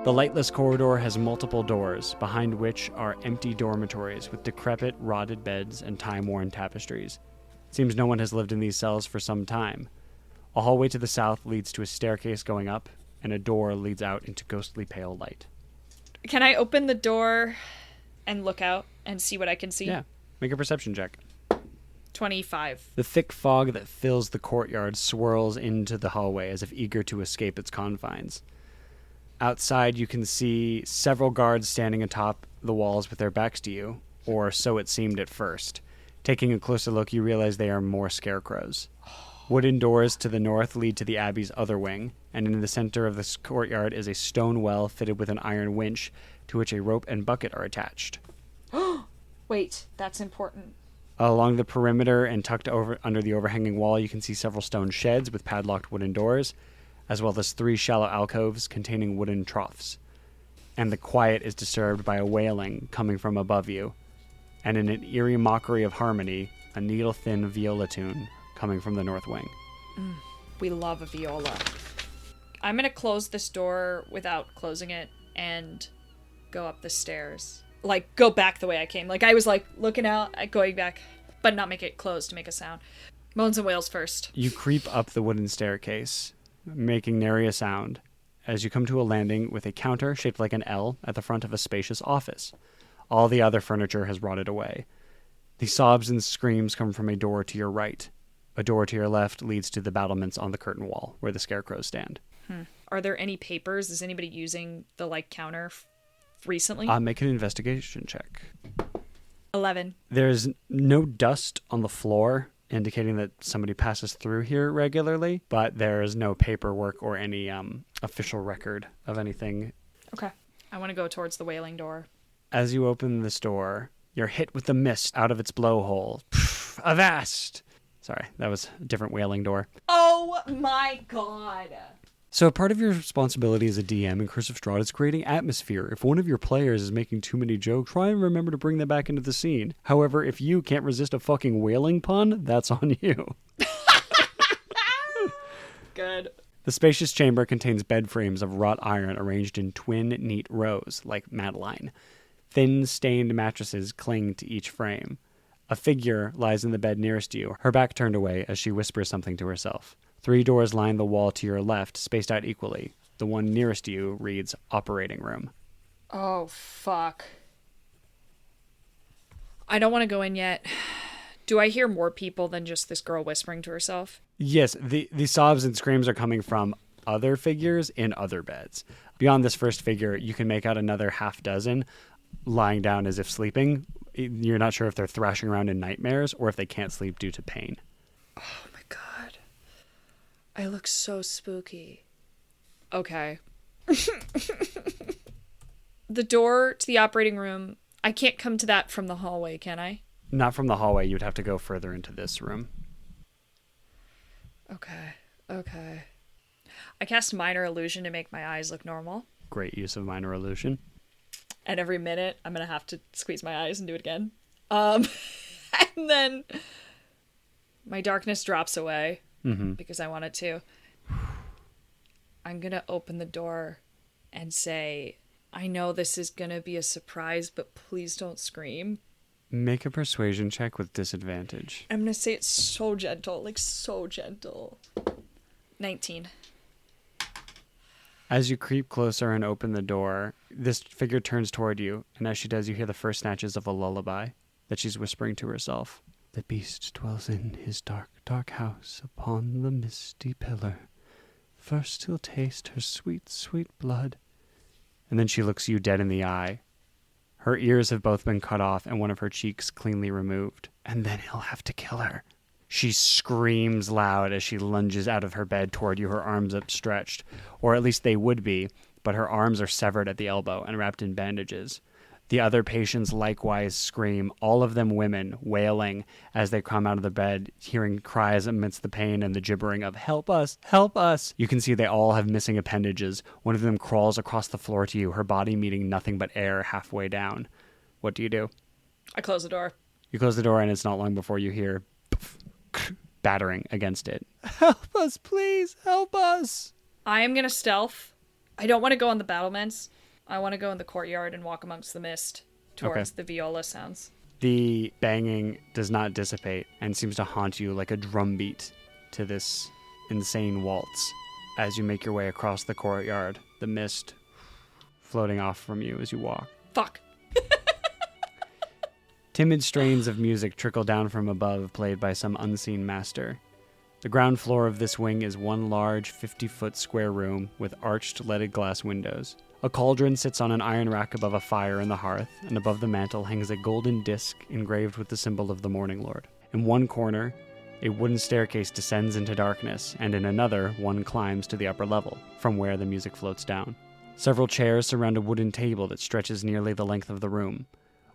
The lightless corridor has multiple doors, behind which are empty dormitories with decrepit, rotted beds and time-worn tapestries. It seems no one has lived in these cells for some time. A hallway to the south leads to a staircase going up, and a door leads out into ghostly pale light. Can I open the door and look out and see what I can see? Yeah. Make a perception check. 25. The thick fog that fills the courtyard swirls into the hallway as if eager to escape its confines. Outside, you can see several guards standing atop the walls with their backs to you, or so it seemed at first. Taking a closer look, you realize they are more scarecrows. Wooden doors to the north lead to the Abbey's other wing, and in the center of this courtyard is a stone well fitted with an iron winch to which a rope and bucket are attached. Wait, that's important. Along the perimeter and tucked over under the overhanging wall, you can see several stone sheds with padlocked wooden doors, as well as 3 shallow alcoves containing wooden troughs. And the quiet is disturbed by a wailing coming from above you, and in an eerie mockery of harmony, a needle-thin viola tune coming from the north wing. We love a viola. I'm going to close this door without closing it and go up the stairs. Like, go back the way I came. Like, I was, like, looking out, going back, but not make it close to make a sound. Moans and wails first. You creep up the wooden staircase, making nary a sound, as you come to a landing with a counter shaped like an L at the front of a spacious office. All the other furniture has rotted away. The sobs and screams come from a door to your right. A door to your left leads to the battlements on the curtain wall, where the scarecrows stand. Are there any papers? Is anybody using the, like, counter recently? Make an investigation check. 11. There's no dust on the floor, indicating that somebody passes through here regularly, but there is no paperwork or any official record of anything. Okay. I want to go towards the wailing door. As you open this door, you're hit with the mist out of its blowhole. Avast! Sorry, that was a different wailing door. Oh my god! So part of your responsibility as a DM in Curse of Strahd is creating atmosphere. If one of your players is making too many jokes, try and remember to bring them back into the scene. However, if you can't resist a fucking wailing pun, that's on you. Good. The spacious chamber contains bed frames of wrought iron arranged in twin, neat rows, like Madeline. Thin, stained mattresses cling to each frame. A figure lies in the bed nearest you, her back turned away as she whispers something to herself. 3 doors line the wall to your left, spaced out equally. The one nearest you reads operating room. Oh, fuck. I don't want to go in yet. Do I hear more people than just this girl whispering to herself? Yes, the sobs and screams are coming from other figures in other beds. Beyond this first figure, you can make out another half dozen lying down as if sleeping. You're not sure if they're thrashing around in nightmares or if they can't sleep due to pain. Oh my god. I look so spooky. Okay. The door to the operating room, I can't come to that from the hallway, can I? Not from the hallway. You'd have to go further into this room. Okay. I cast Minor Illusion to make my eyes look normal. Great use of Minor Illusion. And every minute, I'm going to have to squeeze my eyes and do it again. And then my darkness drops away because I want it to. I'm going to open the door and say, I know this is going to be a surprise, but please don't scream. Make a persuasion check with disadvantage. I'm going to say it so gentle, like so gentle. 19. As you creep closer and open the door, this figure turns toward you, and as she does, you hear the first snatches of a lullaby that she's whispering to herself. The beast dwells in his dark, dark house upon the misty pillar. First he'll taste her sweet, sweet blood. And then she looks you dead in the eye. Her ears have both been cut off and one of her cheeks cleanly removed. And then he'll have to kill her. She screams loud as she lunges out of her bed toward you, her arms upstretched. Or at least they would be, but her arms are severed at the elbow and wrapped in bandages. The other patients likewise scream, all of them women, wailing as they come out of the bed, hearing cries amidst the pain and the gibbering of, "Help us! Help us!" You can see they all have missing appendages. One of them crawls across the floor to you, her body meeting nothing but air halfway down. What do you do? I close the door. You close the door, and it's not long before you hear battering against it. "Help us, please! Help us!" I am going to stealth. I don't want to go on the battlements. I want to go in the courtyard and walk amongst the mist towards the viola sounds. The banging does not dissipate and seems to haunt you like a drumbeat to this insane waltz as you make your way across the courtyard, the mist floating off from you as you walk. Fuck. Timid strains of music trickle down from above, played by some unseen master. The ground floor of this wing is one large 50-foot square room with arched leaded glass windows. A cauldron sits on an iron rack above a fire in the hearth, and above the mantel hangs a golden disc engraved with the symbol of the Morning Lord. In one corner, a wooden staircase descends into darkness, and in another, one climbs to the upper level, from where the music floats down. Several chairs surround a wooden table that stretches nearly the length of the room.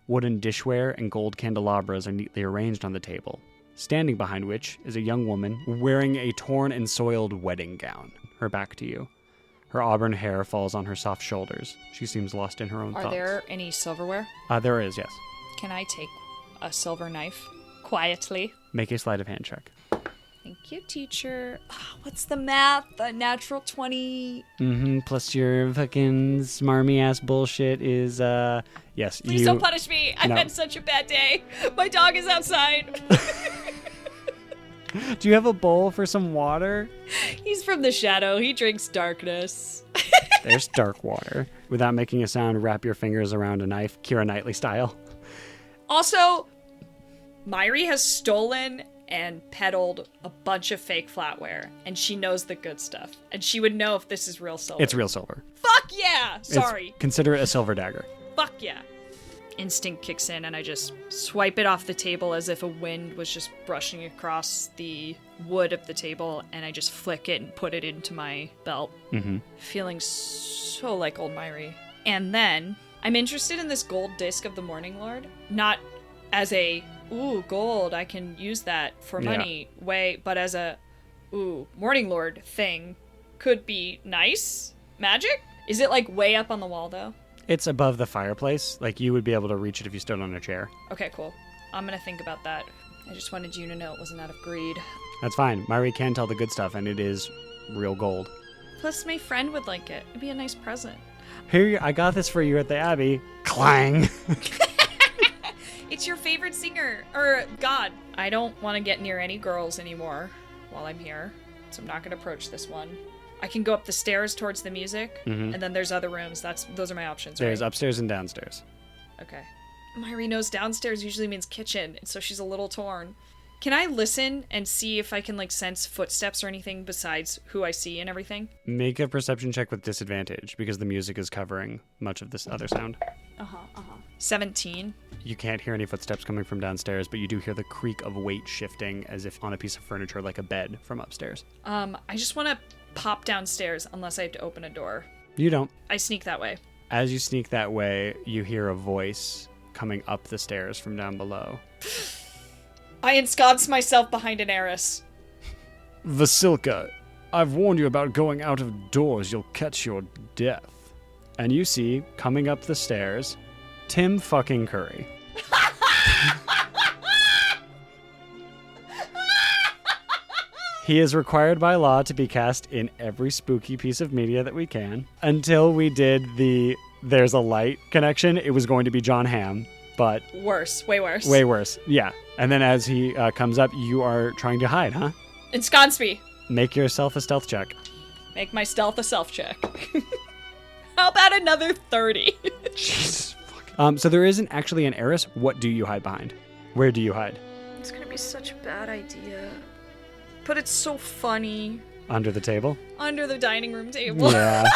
Wooden dishware and gold candelabras are neatly arranged on the table, standing behind which is a young woman wearing a torn and soiled wedding gown, her back to you. Her auburn hair falls on her soft shoulders. She seems lost in her own thoughts. Are there any silverware? There is, yes. Can I take a silver knife quietly? Make a sleight of hand check. Thank you, teacher. What's the math? A natural 20. Plus your fucking smarmy ass bullshit is, yes. Please don't punish me. I've had such a bad day. My dog is outside. Do you have a bowl for some water? He's from the shadow. He drinks darkness. There's dark water. Without making a sound, wrap your fingers around a knife, Keira Knightley style. Also, Myri has stolen and peddled a bunch of fake flatware, and she knows the good stuff. And she would know if this is real silver. It's real silver. Fuck yeah! Sorry. Consider it a silver dagger. Fuck yeah. Instinct kicks in, and I just swipe it off the table as if a wind was just brushing across the wood of the table, and I just flick it and put it into my belt. Feeling so like old Myri. And then, I'm interested in this gold disc of the Morning Lord. Not as a, ooh, gold, I can use that for money way, but as a, ooh, Morning Lord thing. Could be nice. Magic? Is it like way up on the wall, though? It's above the fireplace. Like, you would be able to reach it if you stood on a chair. Okay, cool. I'm gonna think about that. I just wanted you to know it wasn't out of greed. That's fine. Myri can tell the good stuff, and it is real gold. Plus, my friend would like it. It'd be a nice present. Here, I got this for you at the Abbey. Clang! It's your favorite singer. Or god. I don't want to get near any girls anymore while I'm here, so I'm not gonna approach this one. I can go up the stairs towards the music, and then there's other rooms. Those are my options, right? There's upstairs and downstairs. Okay. Myri knows downstairs usually means kitchen, and so she's a little torn. Can I listen and see if I can, like, sense footsteps or anything besides who I see and everything? Make a perception check with disadvantage, because the music is covering much of this other sound. 17. You can't hear any footsteps coming from downstairs, but you do hear the creak of weight shifting as if on a piece of furniture like a bed from upstairs. I just want to pop downstairs unless I have to open a door. You don't. I sneak that way. As you sneak that way, you hear a voice coming up the stairs from down below. I ensconce myself behind an arras. Vasilka, I've warned you about going out of doors. You'll catch your death. And you see, coming up the stairs, Tim fucking Curry. He is required by law to be cast in every spooky piece of media that we can. Until we did the There's a Light connection, it was going to be John Hamm, but... Worse. Way worse. Way worse, yeah. And then as he comes up, you are trying to hide, huh? Ensconce me. Make yourself a stealth check. Make my stealth a self check. How about another 30? Jesus, fuck. So there isn't actually an arras. What do you hide behind? Where do you hide? It's gonna be such a bad idea. But it's so funny. Under the table? Under the dining room table. Yeah.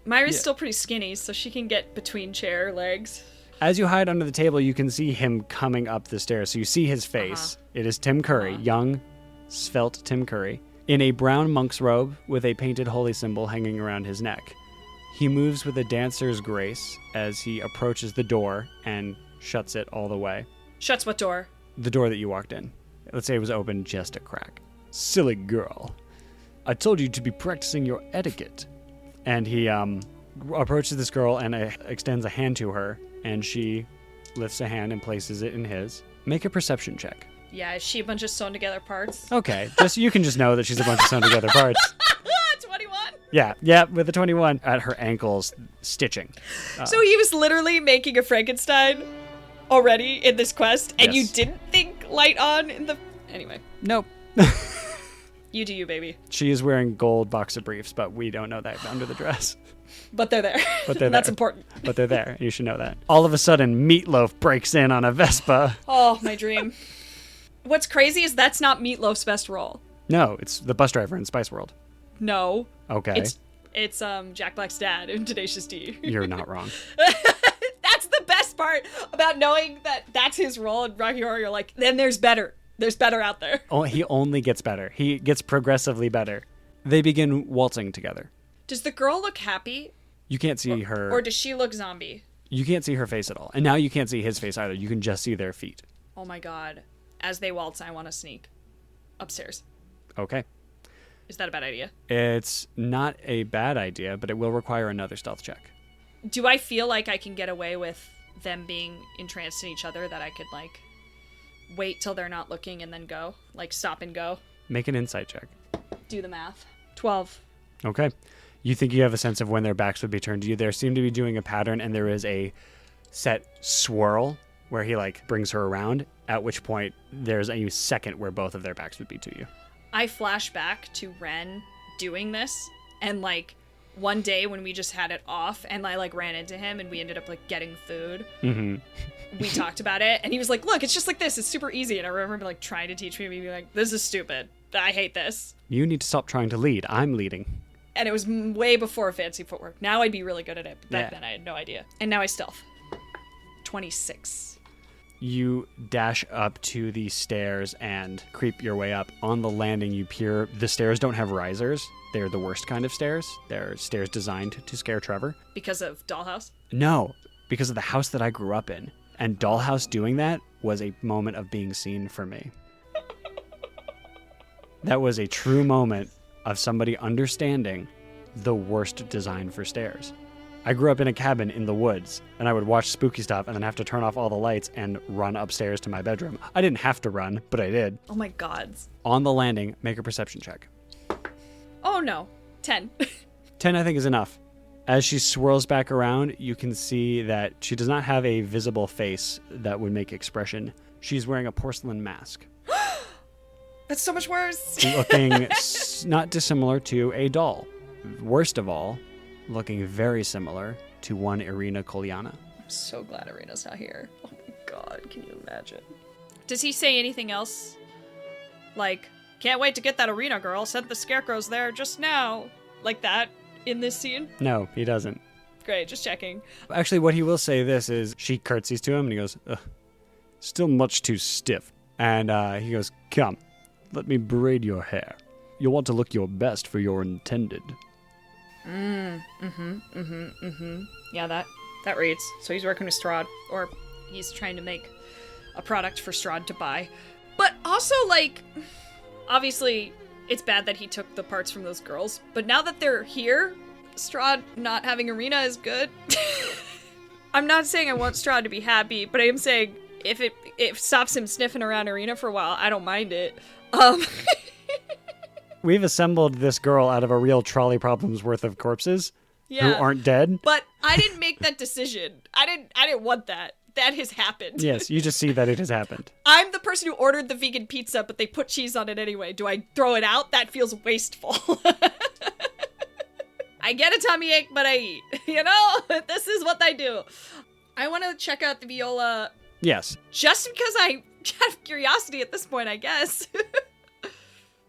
Myra's still pretty skinny, so she can get between chair legs. As you hide under the table, you can see him coming up the stairs. So you see his face. It is Tim Curry, young, svelte Tim Curry, in a brown monk's robe with a painted holy symbol hanging around his neck. He moves with a dancer's grace as he approaches the door and shuts it all the way. Shuts what door? The door that you walked in. Let's say it was open just a crack. Silly girl. I told you to be practicing your etiquette. And he approaches this girl and extends a hand to her, and she lifts a hand and places it in his. Make a perception check. Yeah, is she a bunch of sewn together parts? Okay, you can just know that she's a bunch of sewn together parts. 21. Yeah, with a 21 at her ankles, stitching. So he was literally making a Frankenstein already in this quest, and you Yes. didn't think light on in the... Anyway, Nope. you do you, baby. She is wearing gold boxer briefs, but we don't know that under the dress. But they're there. But they're That's there. important. But they're there. You should know that. All of a sudden, Meatloaf breaks in on a Vespa. Oh, my dream. What's crazy is that's not Meatloaf's best role. No, it's the bus driver in Spice World. No. Okay. It's Jack Black's dad in Tenacious D. You're not wrong. That's the best part about knowing that that's his role in Rocky Horror. You're like, then there's better. There's better out there. Oh, he only gets better. He gets progressively better. They begin waltzing together. Does the girl look happy? You can't see her. Or does she look zombie? You can't see her face at all. And now you can't see his face either. You can just see their feet. Oh my god. As they waltz, I want to sneak upstairs. Okay. Is that a bad idea? It's not a bad idea, but it will require another stealth check. Do I feel like I can get away with them being entranced in each other, that I could, like, wait till they're not looking and then go? Like, stop and go? Make an insight check. Do the math. 12. Okay. You think you have a sense of when their backs would be turned to you. They seem to be doing a pattern, and there is a set swirl where he, like, brings her around, at which point there's a second where both of their backs would be to you. I flash back to Ren doing this, and, like, one day when we just had it off, and I, like, ran into him, and we ended up, like, getting food. Mm-hmm. We talked about it, and he was like, look, it's just like this. It's super easy. And I remember, like, trying to teach me, and being like, this is stupid. I hate this. You need to stop trying to lead. I'm leading. And it was way before fancy footwork. Now I'd be really good at it, but back Yeah. then I had no idea. And now I stealth. 26. You dash up to the stairs and creep your way up. On the landing, you peer. The stairs don't have risers. They're the worst kind of stairs. They're stairs designed to scare Trevor. Because of Dollhouse? No, because of the house that I grew up in. And Dollhouse doing that was a moment of being seen for me. That was a true moment of somebody understanding the worst design for stairs. I grew up in a cabin in the woods, and I would watch spooky stuff and then have to turn off all the lights and run upstairs to my bedroom. I didn't have to run, but I did. Oh my gods. On the landing, make a perception check. Oh no. 10. 10, I think, is enough. As she swirls back around, you can see that she does not have a visible face that would make expression. She's wearing a porcelain mask. That's so much worse. Looking not dissimilar to a doll. Worst of all, looking very similar to one Irina Kolyana. I'm so glad Arena's not here. Oh my god, can you imagine? Does he say anything else? Like, can't wait to get that Arena girl, sent the scarecrows there just now. Like that in this scene? No, he doesn't. Great, just checking. Actually, what he will say this is, she curtsies to him and he goes, ugh, still much too stiff. And he goes, come, let me braid your hair. You'll want to look your best for your intended. Yeah, that reads. So he's working with Strahd, or he's trying to make a product for Strahd to buy. But also, like, obviously, it's bad that he took the parts from those girls. But now that they're here, Strahd not having Arena is good. I'm not saying I want Strahd to be happy, but I am saying if it stops him sniffing around Arena for a while, I don't mind it. We've assembled this girl out of a real trolley problem's worth of corpses who Yeah. aren't dead. But I didn't make that decision. I didn't want that. That has happened. Yes, you just see that it has happened. I'm the person who ordered the vegan pizza, but they put cheese on it anyway. Do I throw it out? That feels wasteful. I get a tummy ache, but I eat. You know? This is what I do. I want to check out the viola Yes. just because I have curiosity at this point, I guess.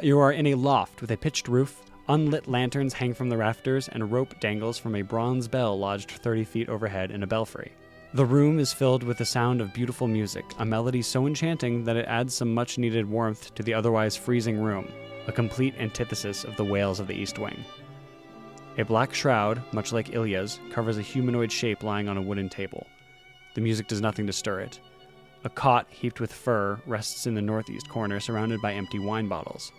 You are in a loft with a pitched roof. Unlit lanterns hang from the rafters, and a rope dangles from a bronze bell lodged 30 feet overhead in a belfry. The room is filled with the sound of beautiful music, a melody so enchanting that it adds some much-needed warmth to the otherwise freezing room, a complete antithesis of the wails of the East Wing. A black shroud, much like Ilya's, covers a humanoid shape lying on a wooden table. The music does nothing to stir it. A cot heaped with fur rests in the northeast corner, surrounded by empty wine bottles.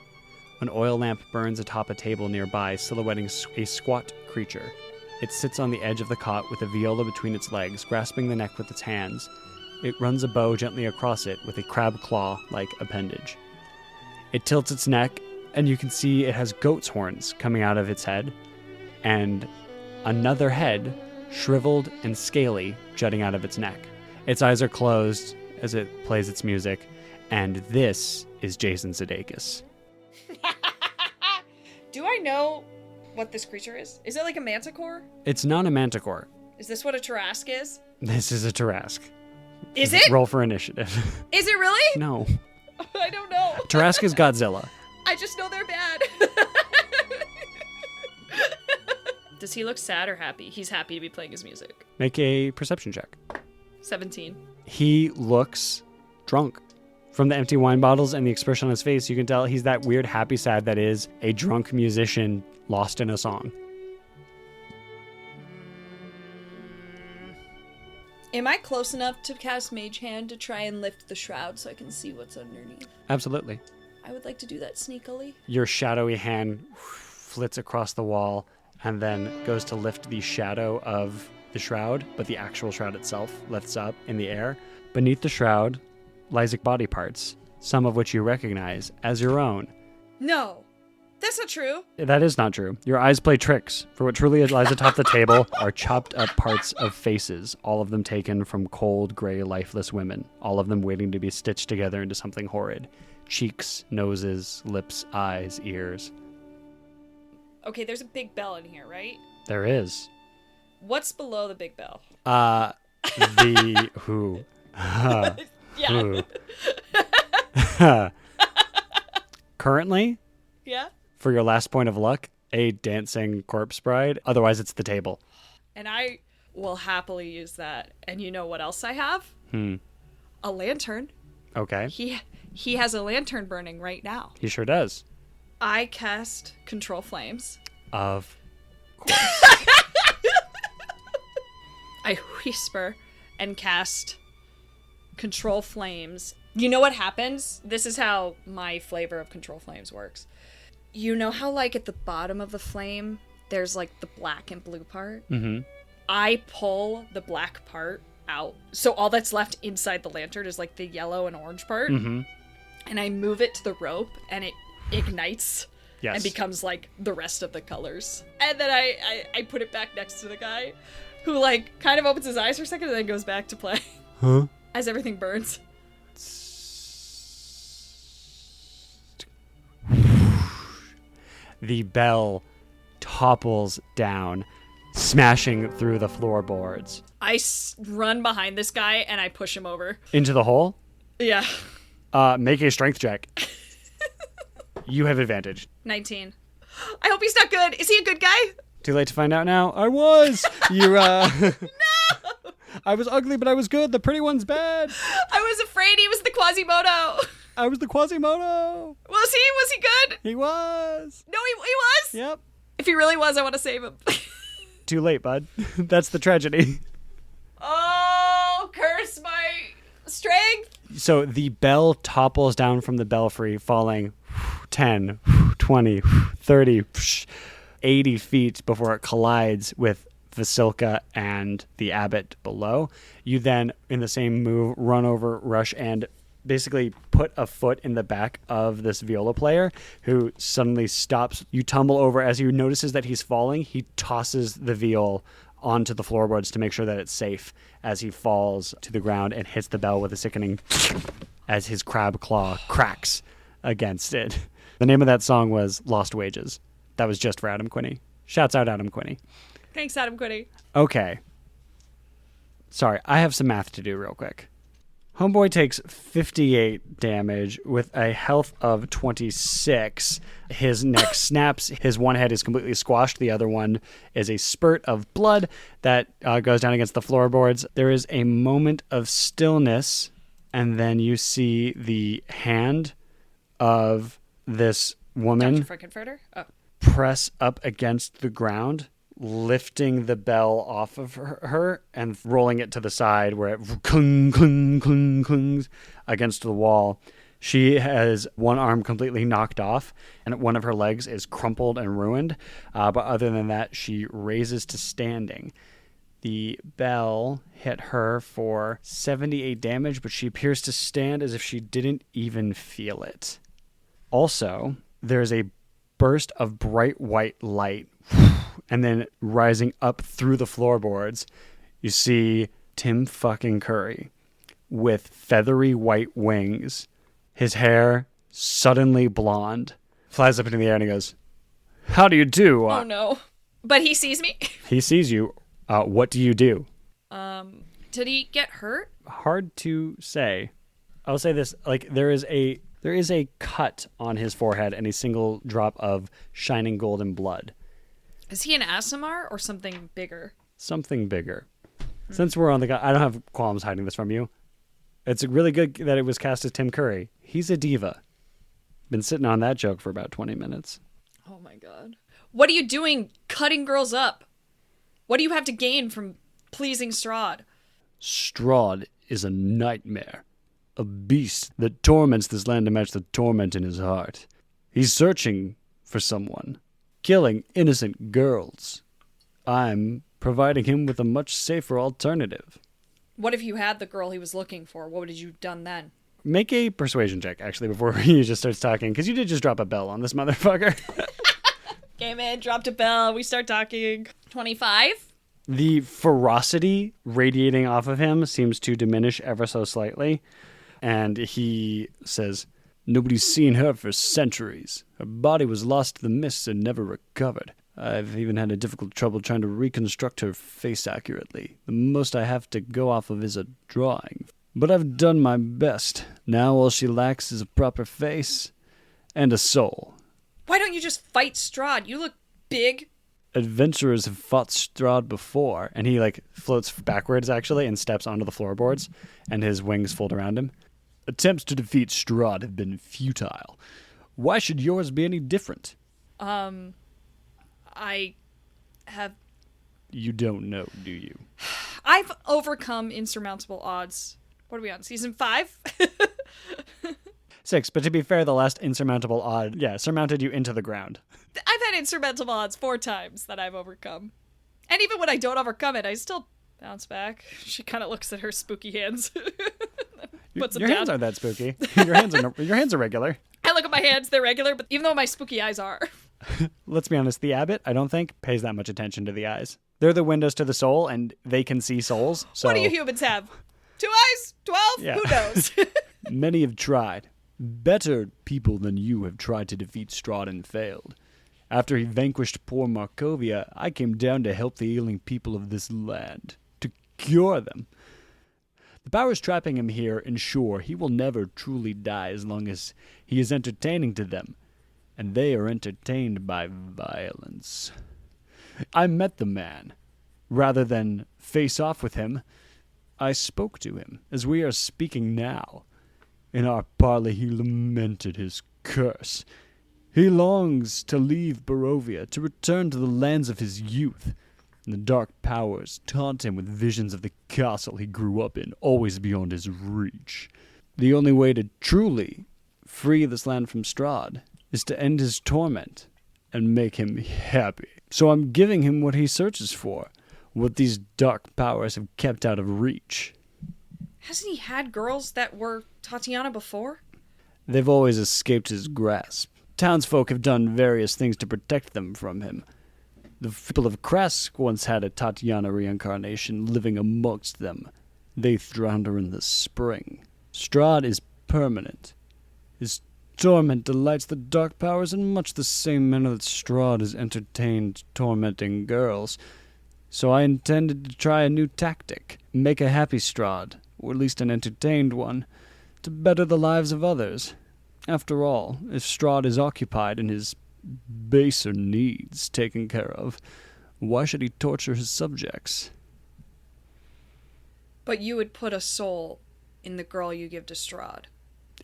An oil lamp burns atop a table nearby, silhouetting a squat creature. It sits on the edge of the cot with a viola between its legs, grasping the neck with its hands. It runs a bow gently across it with a crab claw-like appendage. It tilts its neck, and you can see it has goat's horns coming out of its head. and another head, shriveled and scaly, jutting out of its neck. Its eyes are closed as it plays its music, and this is Jason Sudeikis. Do I know what this creature is? Is it like a manticore? It's not a manticore. Is this what a Tarrasque is? This is a Tarrasque. Is it? Roll for initiative. Is it really? No. I don't know. Tarrasque is Godzilla. I just know they're bad. Does he look sad or happy? He's happy to be playing his music. Make a perception check. 17. He looks drunk. From the empty wine bottles and the expression on his face, you can tell he's that weird happy sad that is a drunk musician lost in a song. Am I close enough to cast Mage Hand to try and lift the shroud so I can see what's underneath? Absolutely. I would like to do that sneakily. Your shadowy hand flits across the wall and then goes to lift the shadow of the shroud, but the actual shroud itself lifts up in the air. Beneath the shroud lies body parts, some of which you recognize as your own. No, that's not true. That is not true. Your eyes play tricks, for what truly lies atop the table are chopped up parts of faces, all of them taken from cold, gray, lifeless women, all of them waiting to be stitched together into something horrid. Cheeks, noses, lips, eyes, ears. Okay, there's a big bell in here, right? There is. What's below the big bell? The who? Yeah. Who? Currently, Yeah? for your last point of luck, a dancing corpse bride. Otherwise, it's the table. And I will happily use that. And you know what else I have? A lantern. Okay. He has a lantern burning right now. He sure does. I cast Control Flames. Of course. I whisper and cast Control Flames. You know what happens? This is how my flavor of Control Flames works. You know how, like, at the bottom of the flame, there's, like, the black and blue part? Mm-hmm. I pull the black part out. So all that's left inside the lantern is, like, the yellow and orange part. Mm-hmm. And I move it to the rope, and it ignites. Yes. And becomes, like, the rest of the colors. And then I put it back next to the guy, who, like, kind of opens his eyes for a second and then goes back to play. Huh? As everything burns. The bell topples down, smashing through the floorboards. I run behind this guy and I push him over. Into the hole? Yeah. Make a strength check. You have advantage. 19. I hope he's not good. Is he a good guy? Too late to find out now. I was. You, No! I was ugly, but I was good. The pretty one's bad. I was afraid he was the Quasimodo. I was the Quasimodo. Was he? Was he good? He was. No, he was? Yep. If he really was, I want to save him. Too late, bud. That's the tragedy. Oh, curse my strength. So the bell topples down from the belfry, falling 10, 20, 30, 80 feet before it collides with Vasilka and the abbot below. You then, in the same move, run over, rush, and basically put a foot in the back of this viola player who suddenly stops. You tumble over. As he notices that he's falling, he tosses the viol onto the floorboards to make sure that it's safe as he falls to the ground and hits the bell with a sickening as his crab claw cracks against it. The name of that song was Lost Wages. That was just for Adam Quinney. Shouts out Adam Quinney. Thanks, Adam Quinney. Okay. Sorry, I have some math to do real quick. Homeboy takes 58 damage with a health of 26. His neck snaps. His one head is completely squashed. The other one is a spurt of blood that goes down against the floorboards. There is a moment of stillness, and then you see the hand of this woman Dr. Frankenfurter? Oh. press up against the ground, lifting the bell off of her and rolling it to the side where it cling, cling, cling, clings against the wall. She has one arm completely knocked off, and one of her legs is crumpled and ruined. But other than that, she raises to standing. The bell hit her for 78 damage, but she appears to stand as if she didn't even feel it. Also, there's a burst of bright white light And then rising up through the floorboards, you see Tim fucking Curry with feathery white wings, his hair suddenly blonde, flies up into the air and he goes, "How do you do?" Oh no. But he sees me? He sees you. What do you do? Did he get hurt? Hard to say. I'll say this, like there is a cut on his forehead and a single drop of shining golden blood. Is he an ASMR or something bigger? Something bigger. Since we're on the guy, I don't have qualms hiding this from you. It's really good that it was cast as Tim Curry. He's a diva. Been sitting on that joke for about 20 minutes. Oh my god. What are you doing cutting girls up? What do you have to gain from pleasing Strahd? Strahd is a nightmare. A beast that torments this land to match the torment in his heart. He's searching for someone. Killing innocent girls. I'm providing him with a much safer alternative. What if you had the girl he was looking for? What would you have done then? Make a persuasion check, actually, before he just starts talking, because you did just drop a bell on this motherfucker. Came in, dropped a bell, we start talking. 25? The ferocity radiating off of him seems to diminish ever so slightly, and he says, "Nobody's seen her for centuries. Her body was lost to the mists and never recovered. I've even had a difficult trouble trying to reconstruct her face accurately. The most I have to go off of is a drawing. But I've done my best. Now all she lacks is a proper face and a soul." Why don't you just fight Strahd? You look big. Adventurers have fought Strahd before, and he floats backwards actually and steps onto the floorboards, and his wings fold around him. Attempts to defeat Strahd have been futile. Why should yours be any different? I have... You don't know, do you? I've overcome insurmountable odds. What are we on, season 5? 6, but to be fair, the last insurmountable odd, surmounted you into the ground. I've had insurmountable odds 4 times that I've overcome. And even when I don't overcome it, I still bounce back. She kind of looks at her spooky hands. Puts them Your down. hands aren't that spooky. Your hands are regular. I look at my hands, they're regular, but even though my spooky eyes are. Let's be honest, the abbot, I don't think, pays that much attention to the eyes. They're the windows to the soul, and they can see souls. So What do you humans have? 2 eyes? 12? Yeah. Who knows? Many have tried. Better people than you have tried to defeat Strahd and failed. After he vanquished poor Markovia, I came down to help the ailing people of this land, to cure them. The powers trapping him here ensure he will never truly die as long as he is entertaining to them, and they are entertained by violence. I met the man. Rather than face off with him, I spoke to him, as we are speaking now. In our parley he lamented his curse. He longs to leave Barovia, to return to the lands of his youth. And the dark powers taunt him with visions of the castle he grew up in, always beyond his reach. The only way to truly free this land from Strahd is to end his torment and make him happy. So I'm giving him what he searches for, what these dark powers have kept out of reach. Hasn't he had girls that were Tatiana before? They've always escaped his grasp. Townsfolk have done various things to protect them from him. The people of Kresk once had a Tatiana reincarnation living amongst them. They drowned her in the spring. Strahd is permanent. His torment delights the dark powers in much the same manner that Strahd has entertained tormenting girls. So I intended to try a new tactic, make a happy Strahd, or at least an entertained one, to better the lives of others. After all, if Strahd is occupied and his baser needs taken care of, why should he torture his subjects? But you would put a soul in the girl you give to Strahd.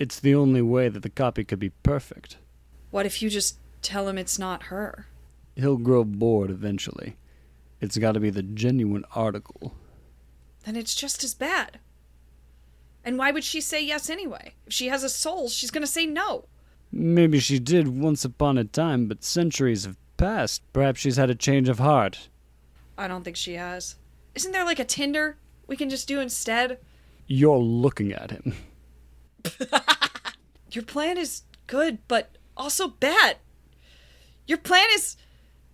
It's the only way that the copy could be perfect. What if you just tell him it's not her? He'll grow bored eventually. It's got to be the genuine article. Then it's just as bad. And why would she say yes anyway? If she has a soul, she's going to say no. Maybe she did once upon a time, but centuries have passed. Perhaps she's had a change of heart. I don't think she has. Isn't there like a Tinder we can just do instead? You're looking at him. Your plan is good, but also bad. Your plan is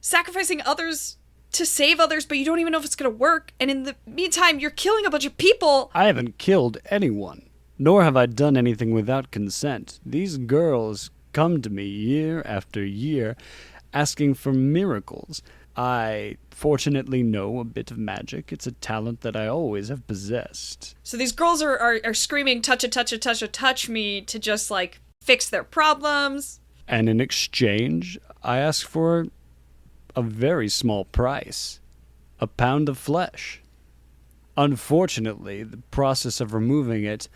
sacrificing others to save others, but you don't even know if it's going to work. And in the meantime, you're killing a bunch of people. I haven't killed anyone, nor have I done anything without consent. These girls come to me year after year asking for miracles. I fortunately know a bit of magic. It's a talent that I always have possessed. So these girls are screaming, touch it, touch it, touch it, touch me, to just, like, fix their problems. And in exchange, I ask for a very small price. A pound of flesh. Unfortunately, the process of removing it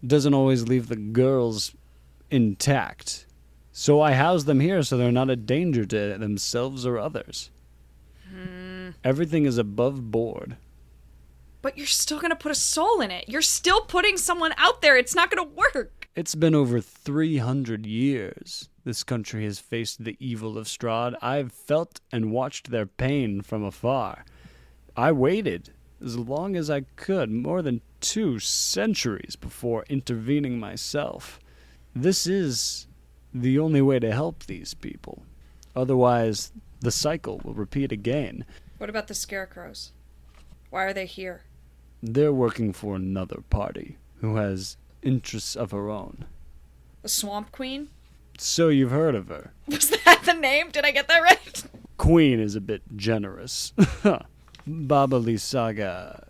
doesn't always leave the girls intact. So I house them here so they're not a danger to themselves or others. Everything is above board. But you're still going to put a soul in it. You're still putting someone out there. It's not going to work. It's been over 300 years. This country has faced the evil of Strahd. I've felt and watched their pain from afar. I waited as long as I could, more than 2 centuries before intervening myself. This is the only way to help these people. Otherwise, the cycle will repeat again. What about the scarecrows? Why are they here? They're working for another party who has interests of her own. The Swamp Queen? So you've heard of her. Was that the name? Did I get that right? Queen is a bit generous. Baba Lysaga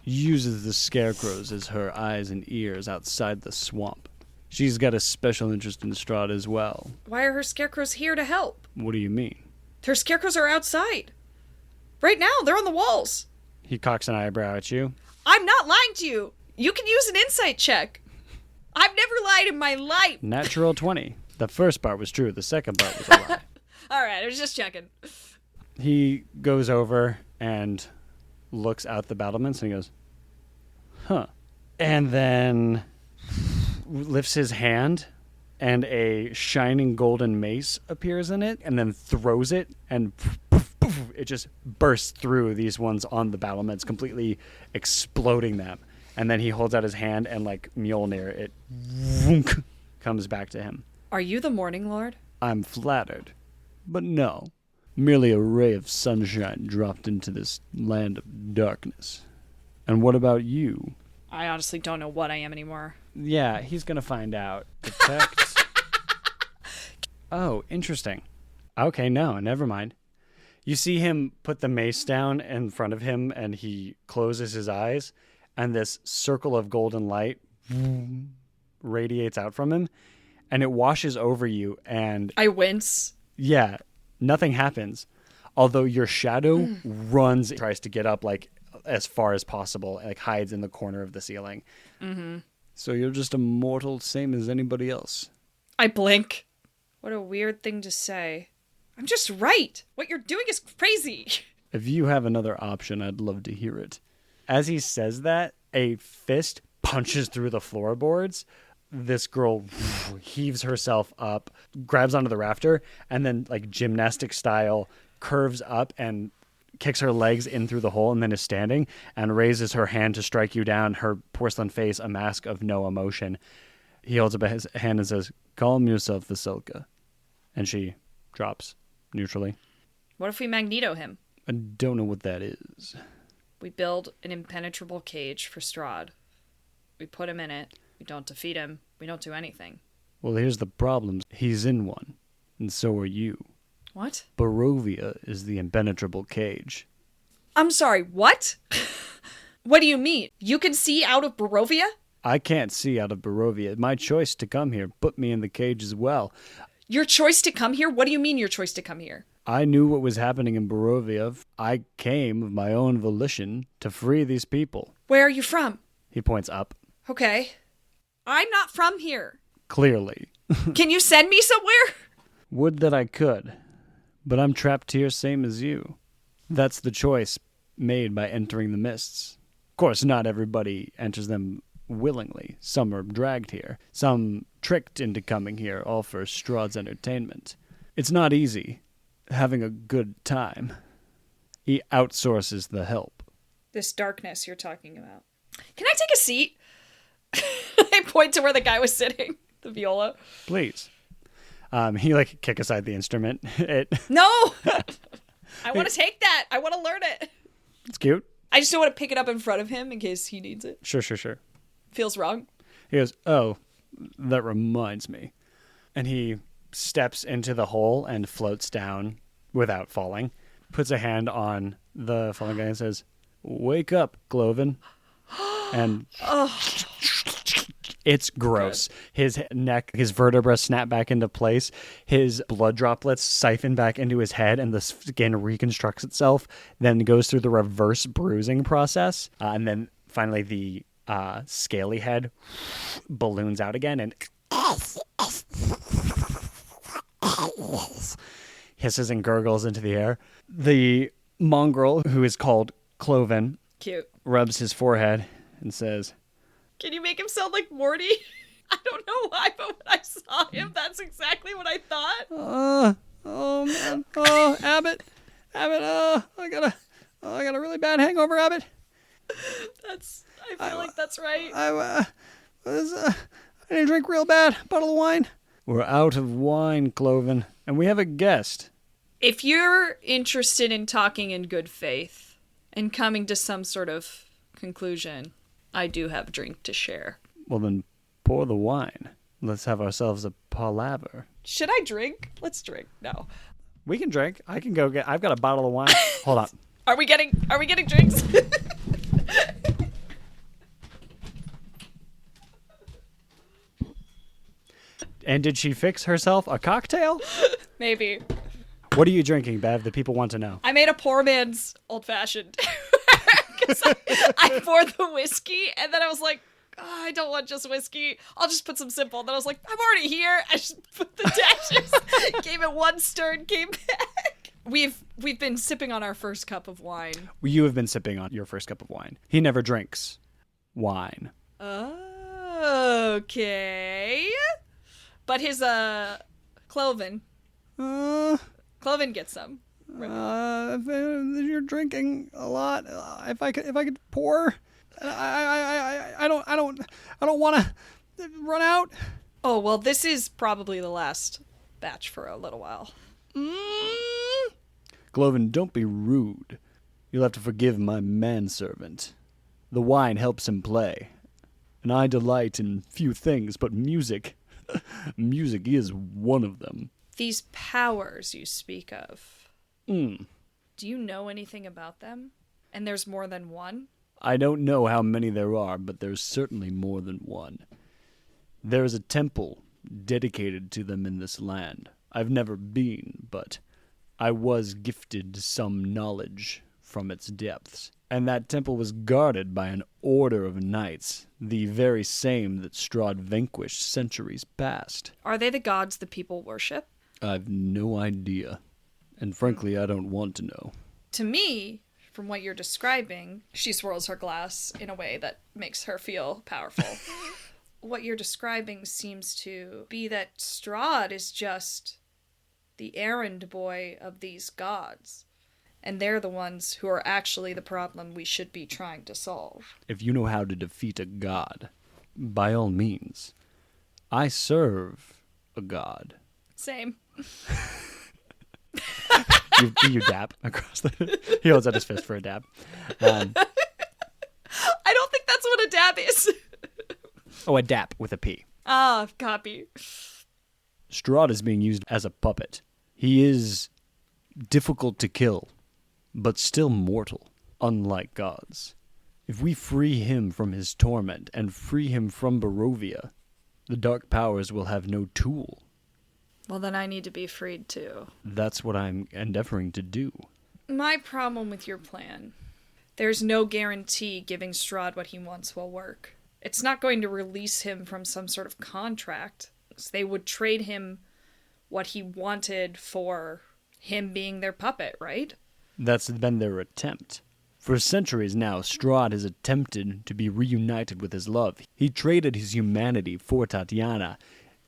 uses the scarecrows as her eyes and ears outside the swamp. She's got a special interest in Strahd as well. Why are her scarecrows here to help? What do you mean? Her scarecrows are outside. Right now, they're on the walls. He cocks an eyebrow at you. I'm not lying to you. You can use an insight check. I've never lied in my life. Natural 20. The first part was true. The second part was a lie. All right, I was just checking. He goes over and looks out the battlements and he goes, huh. And then lifts his hand and a shining golden mace appears in it and then throws it and it just bursts through these ones on the battlements, completely exploding them. And then he holds out his hand and like Mjolnir, it comes back to him. Are you the Morning Lord? I'm flattered, but no. Merely a ray of sunshine dropped into this land of darkness. And what about you? I honestly don't know what I am anymore. Yeah, he's gonna find out. Detect. Oh, interesting. Okay, no, never mind. You see him put the mace down in front of him, and he closes his eyes, and this circle of golden light radiates out from him, and it washes over you, and... I wince. Yeah, nothing happens. Although your shadow runs, tries to get up, like, as far as possible, like, hides in the corner of the ceiling. Mm-hmm. So you're just a mortal, same as anybody else. I blink. What a weird thing to say. I'm just right. What you're doing is crazy. If you have another option, I'd love to hear it. As he says that, a fist punches through the floorboards. This girl heaves herself up, grabs onto the rafter, and then, like gymnastic style, curves up and kicks her legs in through the hole and then is standing and raises her hand to strike you down, her porcelain face a mask of no emotion. He holds up his hand and says, "Calm yourself, Vasilka." And she drops neutrally. What if we Magneto him? I don't know what that is. We build an impenetrable cage for Strahd. We put him in it. We don't defeat him. We don't do anything. Well, here's the problem. He's in one, and so are you. What? Barovia is the impenetrable cage. I'm sorry, what? What do you mean? You can see out of Barovia? I can't see out of Barovia. My choice to come here put me in the cage as well. Your choice to come here? What do you mean your choice to come here? I knew what was happening in Barovia. I came of my own volition to free these people. Where are you from? He points up. Okay. I'm not from here. Clearly. Can you send me somewhere? Would that I could. But I'm trapped here same as you. That's the choice made by entering the mists. Of course, not everybody enters them willingly. Some are dragged here. Some tricked into coming here, all for Strahd's entertainment. It's not easy having a good time. He outsources the help. This darkness you're talking about. Can I take a seat? I point to where the guy was sitting. The viola. Please. He kick aside the instrument. No! I want to take that. I want to learn it. It's cute. I just don't want to pick it up in front of him in case he needs it. Sure. Feels wrong. He goes, oh, that reminds me. And he steps into the hole and floats down without falling, puts a hand on the fallen guy and says, wake up, Cloven. And it's gross. His neck, his vertebrae snap back into place. His blood droplets siphon back into his head, and the skin reconstructs itself, then goes through the reverse bruising process. And then finally the scaly head balloons out again and hisses and gurgles into the air. The mongrel, who is called Cloven, cute, rubs his forehead and says, can you make him sound like Morty? I don't know why, but when I saw him, that's exactly what I thought. Oh man, Abbott, I got a really bad hangover, Abbott. I feel like that's right. I need to drink real bad. Bottle of wine. We're out of wine, Cloven, and we have a guest. If you're interested in talking in good faith and coming to some sort of conclusion, I do have a drink to share. Well, then pour the wine. Let's have ourselves a palaver. Should I drink? Let's drink. No. We can drink. I can go I've got a bottle of wine. Hold on. Are we getting drinks? And did she fix herself a cocktail? Maybe. What are you drinking, Bev? The people want to know. I made a poor man's old fashioned. Because I poured the whiskey and then I was like, oh, I don't want just whiskey. I'll just put some simple. And then I was like, I'm already here. I just put the dashes, gave it one stir and came back. We've been sipping on our first cup of wine. You have been sipping on your first cup of wine. He never drinks wine. Okay. But his Cloven gets some. If you're drinking a lot, if I could pour, I don't want to run out. Oh well, this is probably the last batch for a little while. Cloven, don't be rude. You'll have to forgive my manservant. The wine helps him play, and I delight in few things but music. Music is one of them. These powers you speak of. Do you know anything about them? And there's more than one? I don't know how many there are, but there's certainly more than one. There is a temple dedicated to them in this land. I've never been, but I was gifted some knowledge from its depths. And that temple was guarded by an order of knights, the very same that Strahd vanquished centuries past. Are they the gods the people worship? I've no idea. And frankly, I don't want to know. To me, from what you're describing, she swirls her glass in a way that makes her feel powerful. What you're describing seems to be that Strahd is just the errand boy of these gods. And they're the ones who are actually the problem we should be trying to solve. If you know how to defeat a god, by all means. I serve a god. Same. You dap across the... He holds out his fist for a dab. I don't think that's what a dab is. Oh, a dap with a P. Ah, copy. Strahd is being used as a puppet. He is difficult to kill, but still mortal, unlike gods. If we free him from his torment and free him from Barovia, the dark powers will have no tool. Well, then I need to be freed too. That's what I'm endeavoring to do. My problem with your plan, there's no guarantee giving Strahd what he wants will work. It's not going to release him from some sort of contract. They would trade him what he wanted for him being their puppet, right? That's been their attempt. For centuries now, Strahd has attempted to be reunited with his love. He traded his humanity for Tatiana,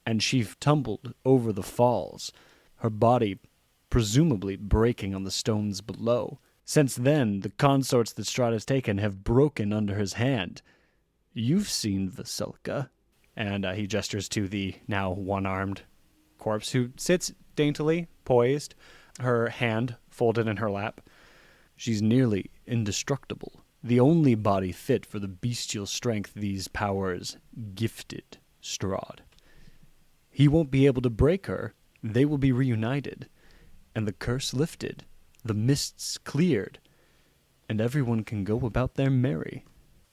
and she tumbled over the falls, her body presumably breaking on the stones below. Since then, the consorts that Strahd has taken have broken under his hand. You've seen Veselka. And he gestures to the now one-armed corpse, who sits daintily poised, her hand folded in her lap. She's nearly indestructible. The only body fit for the bestial strength these powers gifted Strahd. He won't be able to break her. They will be reunited. And the curse lifted. The mists cleared. And everyone can go about their merry.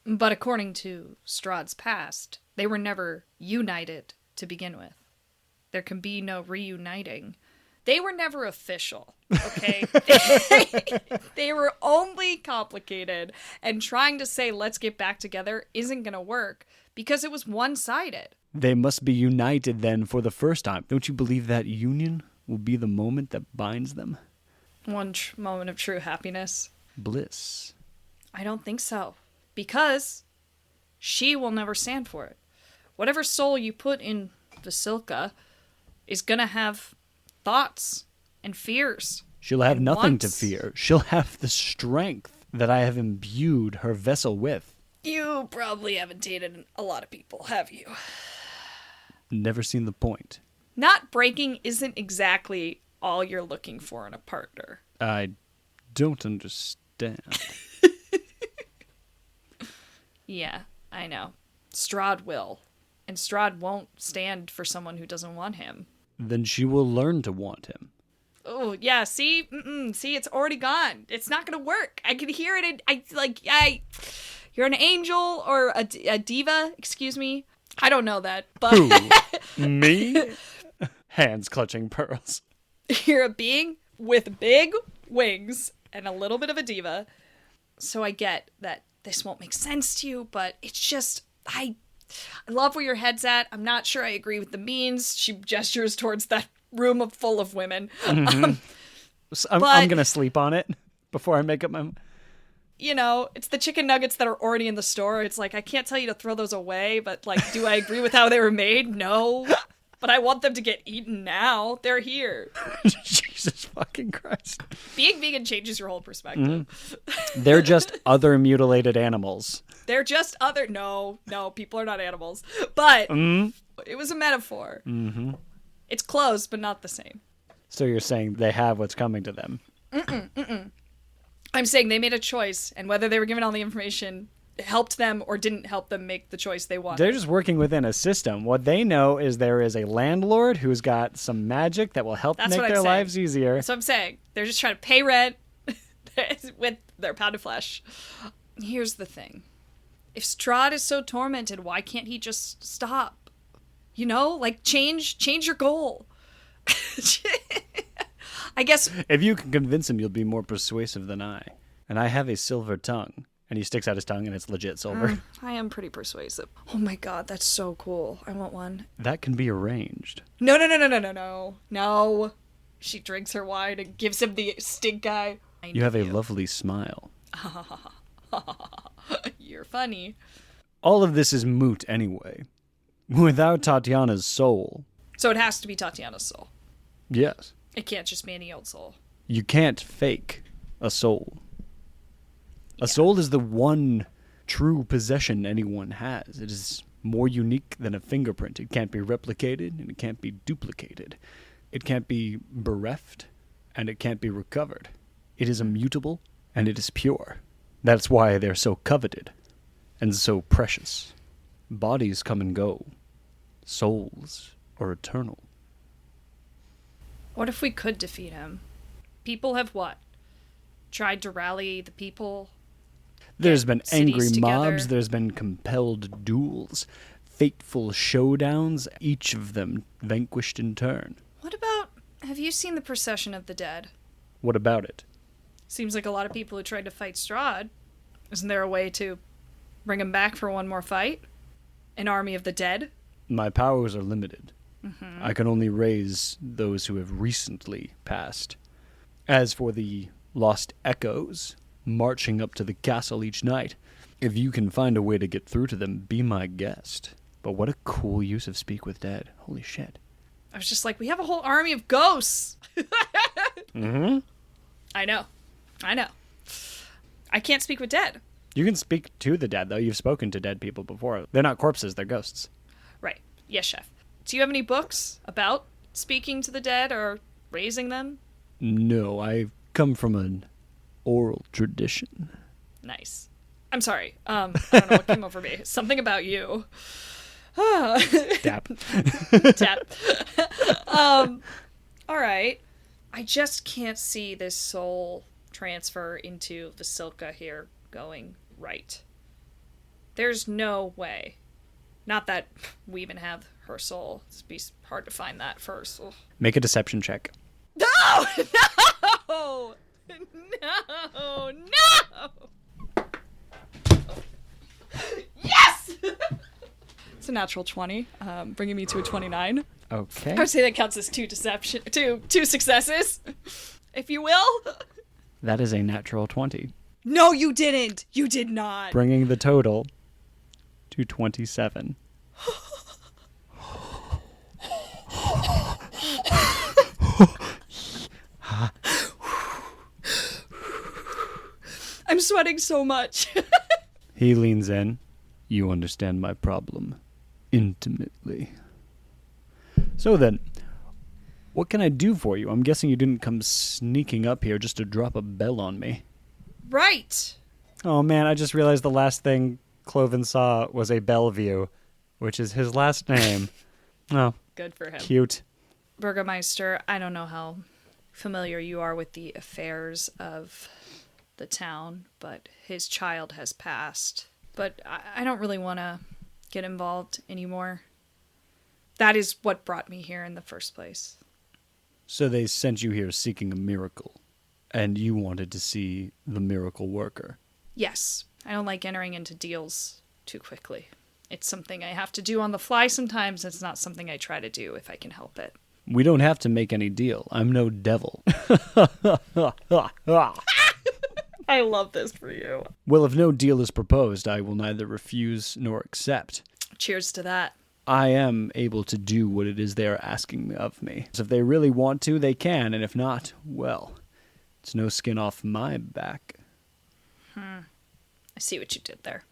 But according to Strahd's past, they were never united to begin with. There can be no reuniting. They were never official, okay? They were only complicated, and trying to say, let's get back together, isn't going to work, because it was one-sided. They must be united then for the first time. Don't you believe that union will be the moment that binds them? One moment of true happiness. Bliss. I don't think so. Because she will never stand for it. Whatever soul you put in Vasilka is going to have thoughts and fears. She'll have nothing to fear. She'll have the strength that I have imbued her vessel with. You probably haven't dated a lot of people, have you? Never seen the point. Not breaking isn't exactly all you're looking for in a partner. I don't understand. Yeah, I know. Strahd will. And Strahd won't stand for someone who doesn't want him. Then she will learn to want him. Oh, yeah, see? See, it's already gone. It's not going to work. I can hear it. You're an angel or a diva, excuse me. I don't know that, but... Who? Me? Hands clutching pearls. You're a being with big wings and a little bit of a diva. So I get that this won't make sense to you, but it's just... I love where your head's at. I'm not sure I agree with the means. She gestures towards that room full of women. Mm-hmm. I'm going to sleep on it before I make up my... You know, it's the chicken nuggets that are already in the store. It's like, I can't tell you to throw those away, but like, do I agree with how they were made? No. But I want them to get eaten now. They're here. Jesus fucking Christ. Being vegan changes your whole perspective. Mm-hmm. They're just other mutilated animals. They're just other... No, people are not animals. But it was a metaphor. Mm-hmm. It's close, but not the same. So you're saying they have what's coming to them? I'm saying they made a choice, and whether they were given all the information helped them or didn't help them make the choice they wanted. They're just working within a system. What they know is there is a landlord who's got some magic that will help make their lives easier. That's what I'm saying. They're just trying to pay rent with their pound of flesh. Here's the thing. If Strahd is so tormented, why can't he just stop? You know, like change your goal. I guess if you can convince him, you'll be more persuasive than I. And I have a silver tongue. And he sticks out his tongue, and it's legit silver. I am pretty persuasive. Oh my god, that's so cool. I want one. That can be arranged. No. She drinks her wine and gives him the stink eye. You have a lovely smile. You're funny. All of this is moot anyway. Without Tatiana's soul. So it has to be Tatiana's soul. Yes. It can't just be any old soul. You can't fake a soul. A soul is the one true possession anyone has. It is more unique than a fingerprint. It can't be replicated, and it can't be duplicated. It can't be bereft, and it can't be recovered. It is immutable, and it is pure. That's why they're so coveted, and so precious. Bodies come and go. Souls are eternal. What if we could defeat him? People have what? Tried to rally the people? There's been angry mobs, there's been compelled duels, fateful showdowns, each of them vanquished in turn. What about, have you seen the Procession of the Dead? What about it? Seems like a lot of people who tried to fight Strahd. Isn't there a way to bring him back for one more fight? An army of the dead? My powers are limited. Mm-hmm. I can only raise those who have recently passed. As for the lost echoes, marching up to the castle each night, if you can find a way to get through to them, be my guest. But what a cool use of Speak with Dead. Holy shit. I was just like, we have a whole army of ghosts. Mm-hmm. I know. I can't speak with dead. You can speak to the dead, though. You've spoken to dead people before. They're not corpses, they're ghosts. Right. Yes, chef. Do you have any books about speaking to the dead or raising them? No, I've come from an oral tradition. Nice. I'm sorry. I don't know what came over me. Something about you. Dap. Tap. All right. I just can't see this soul transfer into Vasilka here going right. There's no way. Not that we even have her soul. It'd be hard to find that first. Ugh. Make a deception check. No! No! No! No! Yes! It's a natural 20, bringing me to a 29. Okay. I would say that counts as two successes, if you will. That is a natural 20, No, you didn't. You did not. bringing the total to 27. I'm sweating so much. He leans in. You understand my problem intimately. So then, what can I do for you? I'm guessing you didn't come sneaking up here just to drop a bell on me. Right. Oh man, I just realized the last thing Cloven saw was a Bellevue, which is his last name. Oh, Good for him. cute. Burgermeister, I don't know how familiar you are with the affairs of the town, but his child has passed. But I don't really want to get involved anymore. That is what brought me here in the first place. So they sent you here seeking a miracle, and you wanted to see the miracle worker. Yes, I don't like entering into deals too quickly. It's something I have to do on the fly sometimes. It's not something I try to do if I can help it. We don't have to make any deal. I'm no devil. I love this for you. Well, if no deal is proposed, I will neither refuse nor accept. Cheers to that. I am able to do what it is they are asking of me. So if they really want to, they can, and if not, well, it's no skin off my back. I see what you did there.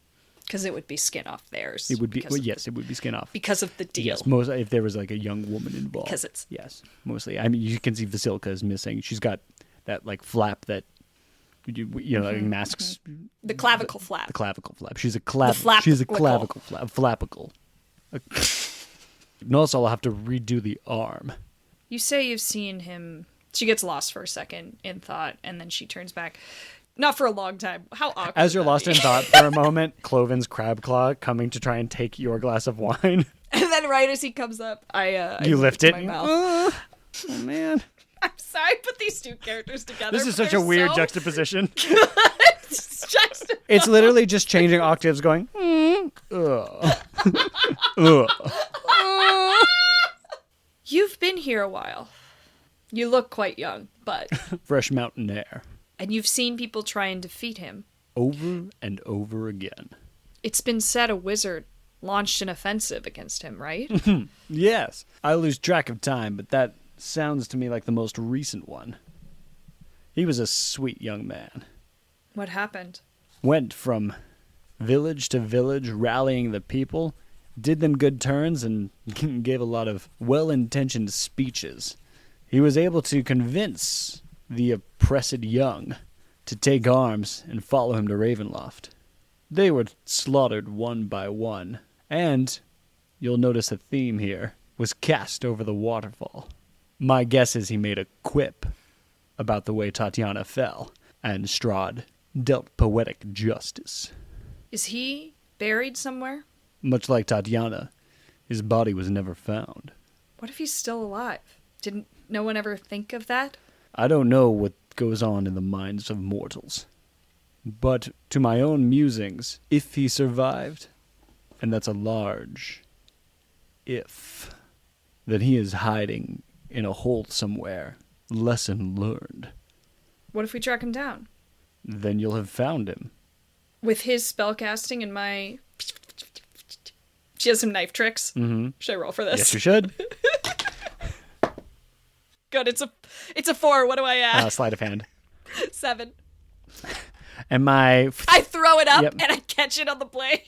Because it would be skin off theirs. It would be, because well, of yes, it would be skin off. because of the deal. Yes, most if there was like a young woman involved. Because it's- yes, mostly. I mean, you can see Vasilka is missing. She's got that like flap that you know like masks The clavicle flap. the clavicle flap. She's a flapicle. She's a clavicle flap. Flapicle. And also, I'll have to redo the arm. You say you've seen him. She gets lost for a second in thought, and then she turns back. Not for a long time. How awkward. As you're would that lost be? in thought for a moment, Cloven's crab claw coming to try and take your glass of wine. And then right as he comes up, I You lift to it. my mouth. Oh man, I'm sorry, I put these two characters together. this is but such a they're weird so juxtaposition. juxtaposition. It's literally just changing octaves, going. Ugh. Ugh. You've been here a while. You look quite young, but Fresh mountain air, and you've seen people try and defeat him. over and over again. It's been said a wizard launched an offensive against him, right? Yes, I lose track of time, but that sounds to me like the most recent one. He was a sweet young man. What happened? Went from village to village, rallying the people, did them good turns, and gave a lot of well-intentioned speeches. He was able to convince the oppressed young to take arms and follow him to Ravenloft. They were slaughtered one by one, and, you'll notice a theme here, was cast over the waterfall. My guess is he made a quip about the way Tatiana fell, and Strahd dealt poetic justice. Is he buried somewhere? Much like Tatiana, his body was never found. What if he's still alive? Didn't no one ever think of that? I don't know what goes on in the minds of mortals. But to my own musings, if he survived, and that's a large if, then he is hiding in a hole somewhere. Lesson learned. What if we track him down? Then you'll have found him. With his spellcasting and my... She has some knife tricks. Mm-hmm. Should I roll for this? Yes, you should. Good, it's a 4. What do I add? Sleight of hand. 7. And my... I throw it up Yep. and I catch it on the blade.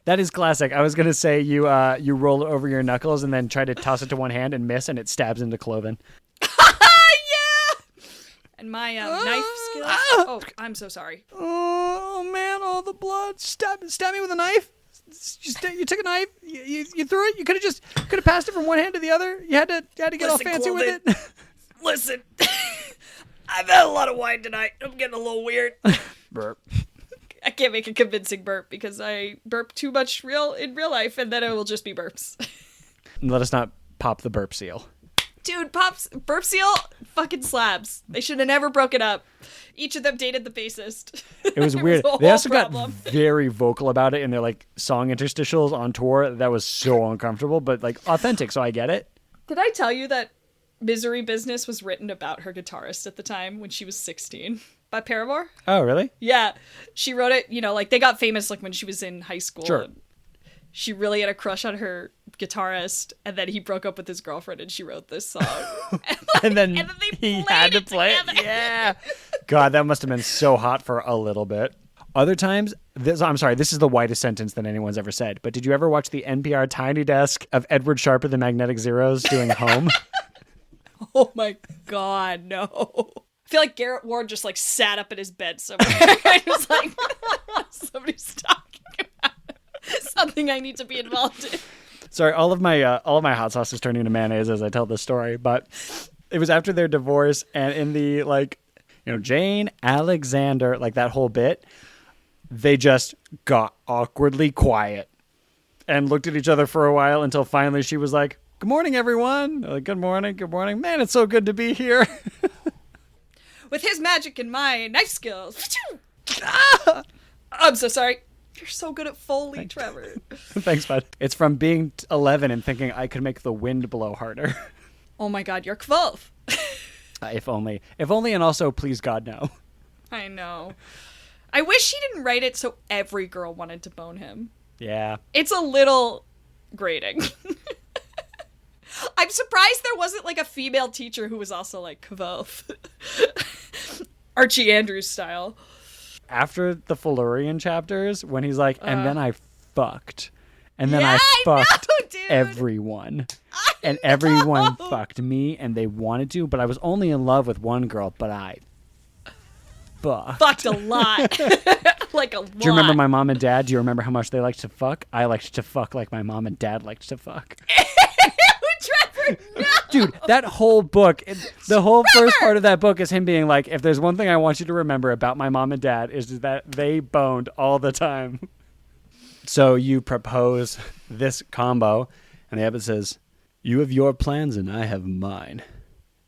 That is classic. I was going to say you roll it over your knuckles and then try to toss it to one hand and miss, and it stabs into Cloven. Yeah! And my knife skills. Oh, I'm so sorry. Oh man, all the blood! Stab me with a knife. You took a knife. You threw it. You could have passed it from one hand to the other. You had to get all fancy with it. Listen, I've had a lot of wine tonight. I'm getting a little weird. Burp. I can't make a convincing burp because I burp too much in real life, and then it will just be burps. Let us not pop the burp seal. Dude, Pop's burp seal fucking slabs. They should have never broken up. Each of them dated the bassist. It was weird. They also got very vocal about it in their like song interstitials on tour. That was so uncomfortable, but like authentic, so I get it. Did I tell you that Misery Business was written about her guitarist at the time when she was 16 by Paramore? Oh, really? Yeah. She wrote it, like they got famous like when she was in high school. Sure. And she really had a crush on her guitarist, and then he broke up with his girlfriend and she wrote this song. and then he had to play it. Yeah. God, that must have been so hot for a little bit. Other times, I'm sorry, this is the whitest sentence that anyone's ever said, but did you ever watch the NPR Tiny Desk of Edward Sharpe and the Magnetic Zeros doing Home? Oh my God, no. I feel like Garrett Ward just like sat up in his bed somewhere. I was like, somebody's talking about something I need to be involved in. Sorry, all of my hot sauce is turning into mayonnaise as I tell this story, but it was after their divorce, and in the Jane Alexander, like that whole bit, they just got awkwardly quiet and looked at each other for a while until finally she was like, "Good morning, everyone." Like, good morning. Man, it's so good to be here. With his magic and my knife skills. Ah! I'm so sorry. You're so good at Foley, Trevor. Thanks, bud. It's from being 11 and thinking I could make the wind blow harder. Oh my God, you're 12. If only, and also, please God, no. I know. I wish he didn't write it so every girl wanted to bone him. Yeah. It's a little grating. I'm surprised there wasn't like a female teacher who was also like Kvoth. Archie Andrews style. After the Felurian chapters, when he's like, and then I fucked. And then Yeah, I fucked know, dude. everyone. And everyone fucked me, and they wanted to, but I was only in love with one girl, but I fucked a lot. Like a lot. Do you remember my mom and dad? Do you remember how much they liked to fuck? I liked to fuck like my mom and dad liked to fuck. Trevor, no! Dude, that whole book, the whole first part of that book is him being like, if there's one thing I want you to remember about my mom and dad is that they boned all the time. So you propose this combo, and the abbot says, "You have your plans and I have mine.